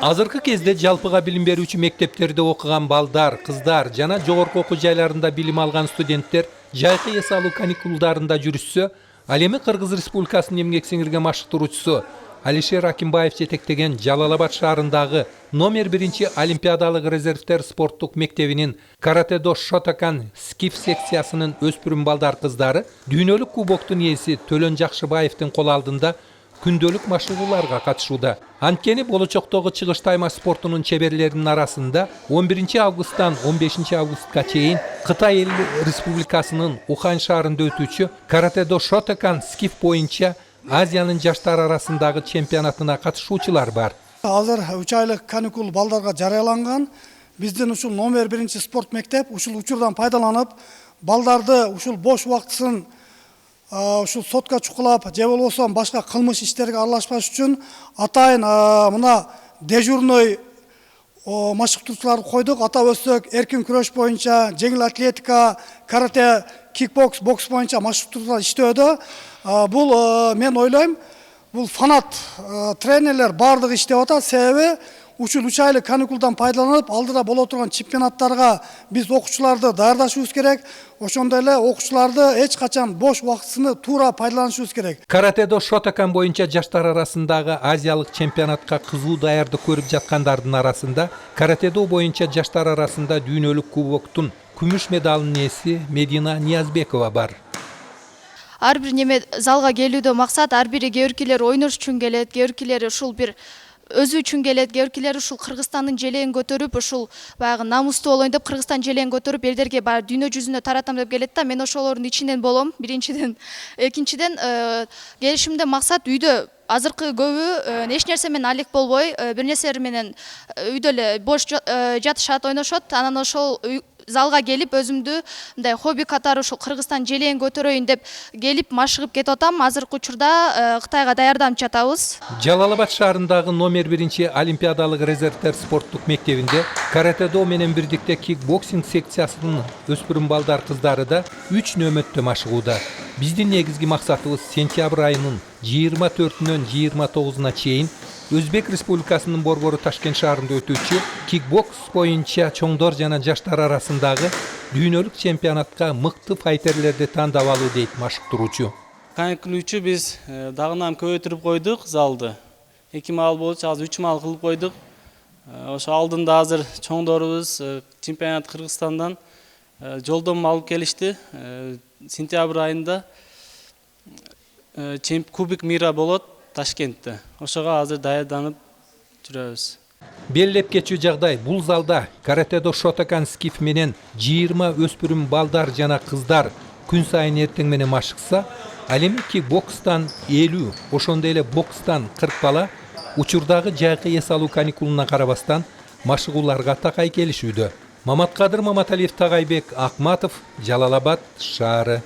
Азыркы кезде жалпыга билим берүүчү мектептерде окуган балдар, кыздар жана жогорку окуу жайларында билим алган студенттер жайкы эс алуу каникулдарында жүрүшсө, ал эми Кыргыз Республикасынын эмгек сиңирген машыктыруучусу Алишер Акимбаев жетектеген Жалал-Абад шаарындагы номер 1 Олимпиадалык резервтер спорттук мектебинин каратэ-до Шотокан скиф секциясынын өспүрүм балдар кыздары дүйнөлүк кубоктун ээси Төлөн Жакшыбаевдин кол алдында күндөлүк машыгууларга катышууда. Анткени болочоктогу чыгыш тайма спортунун чеберлеринин арасында 11 августтан 15 августка чейин Кытай Эл Республикасынын Ухань шаарында өтүүчү каратэ-до Шотокан скиф боюнча Азиянын жаштар арасындагы чемпионатына катышуучулар бар. Азыр 3 айлык каникул балдарга жарыяланган. Биздин ушул номер 1 спорт мектеп ушул учурдан пайдаланып, балдарды ушул бош убактысын ушул сотка чукулап, же болбосо башка кылмыш иштерге аралашпаш үчүн атайын мына дежурный машыктыруучуларды койдук. Атап өтсөк, эркин күрөш боюнча, жеңил атлетика, карате, кикбокс, бокс боюнча машыктыруучулар иштөөдө. Бул мен ойлойм, бул фанат тренерлер бардыгы иштеп атат. Себеби ушул 3 айлык каникулдан пайдаланып, алдыда боло турган чемпионаттарга биз окуучуларды даярдашыбыз керек. Ошондой эле окуучуларды эч качан бош убактысын туура пайдаланышыбыз керек. Каратэ-до Шотокан боюнча жаштар арасындагы азиялык чемпионатка кызуу даярдык көрүп жаткандардын арасында каратэ-до боюнча жаштар арасында дүйнөлүк кубоктун күмүш медалынын ээси Медина Ниязбекова бар. Ар бир неме залга келүүдө максат, ар бири кээ-биркилери ойнош үчүн келет, кээ-биркилери ушул бир өзү үчүн келет, кээ-биркилери ушул Кыргызстандын желегин көтөрүп, ушул баягы намустуу болоюн деп Кыргызстан желегин көтөрүп, элдерге баягы дүйнө жүзүнө таратам деп келет да. Мен ошолордун ичинен болом, биринчиден. Экинчиден, келишимде максат үйдө азыркы көбү эч нерсе менен алек болбой, бир нерселер менен үйдө эле бош жатышат, ойношот. Анан ошол залга келип өзүмдү мындай хобби катары ушул Кыргызстан желегин көтөрөйүн деп келип машыгып кетип атам. Азыркы учурда Кытайга даярданып жатабыз. Жалал-Абад шаарындагы номер 1 Олимпиадалык резервтер спорттук мектебинде каратэ-до менен бирдикте кикбоксинг секциясынын өспүрүм балдар кыздары да 3 нөмөттө машыгууда. Биздин негизги максатыбыз сентябрь айынын 24-нөн 29-на чейин Өзбек Республикасынын борбору Ташкент шаарында өтүүчү кикбокс боюнча чоңдор жана жаштар арасындагы дүйнөлүк чемпионатка мыкты файтерлерди тандап алуу дейт машыктыруучу. Каникул үчү биз дагынам көбөйтүрүп койдук залды. 2 маал болчу, азыр 3 маал кылып койдук. Ошо алдында азыр чоңдорубуз чемпионат Кыргызстандан жолдомо алып келишти. Сентябрь айында Кубок мира болот Ташкентте. Ошого азыр даярданып жүрөбүз. Беллеп кетчү жагдай бул залда каратэ-до Шотокан скиф менен 20 өспүрүм балдар жана кыздар күн сайын эртең менен машыкса, ал эми кикбокстан 50, ошондой эле бокстан 40 бала учурдагы жайкы эс алуу каникулуна карабастан машыгууларга такай келишүүдө. Маматкадыр Маматалиев, Тагайбек Акматов, Жалал-Абад шаары.